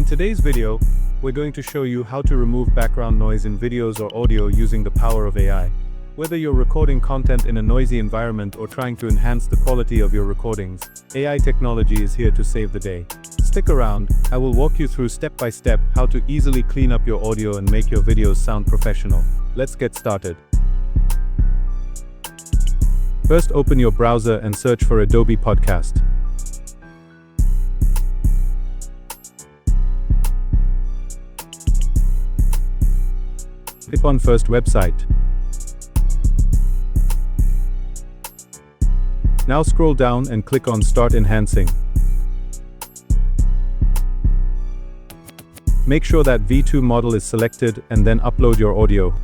today's video, we're going to show you how to remove background noise in videos or audio using the power of AI. Whether you're recording content in a noisy environment or trying to enhance the quality of your recordings, AI technology is here to save the day. Stick around, I will walk you through step by step how to easily clean up your audio and make your videos sound professional. Let's get started. First, open your browser and search for Adobe Podcast. Click on First Website. Now scroll down and click on Start Enhancing. Make sure that V2 model is selected and then upload your audio.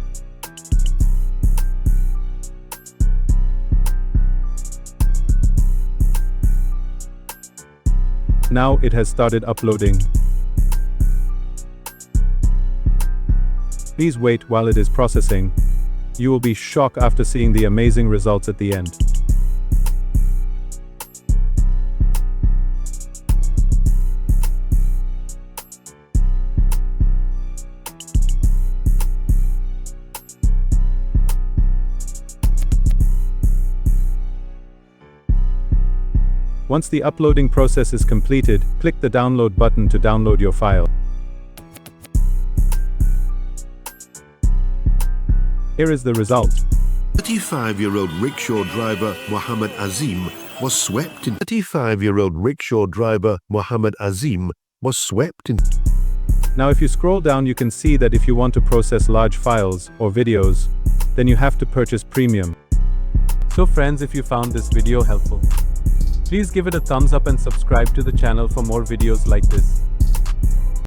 Now it has started uploading. Please wait while it is processing. You will be shocked after seeing the amazing results at the end. Once the uploading process is completed, click the download button to download your file. Here is the result. 35-year-old rickshaw driver Mohammed Azim was swept in. 35-year-old rickshaw driver Mohammed Azim was swept in. Now if you scroll down, you can see that if you want to process large files or videos, then you have to purchase premium. So friends, if you found this video helpful, please give it a thumbs up and subscribe to the channel for more videos like this.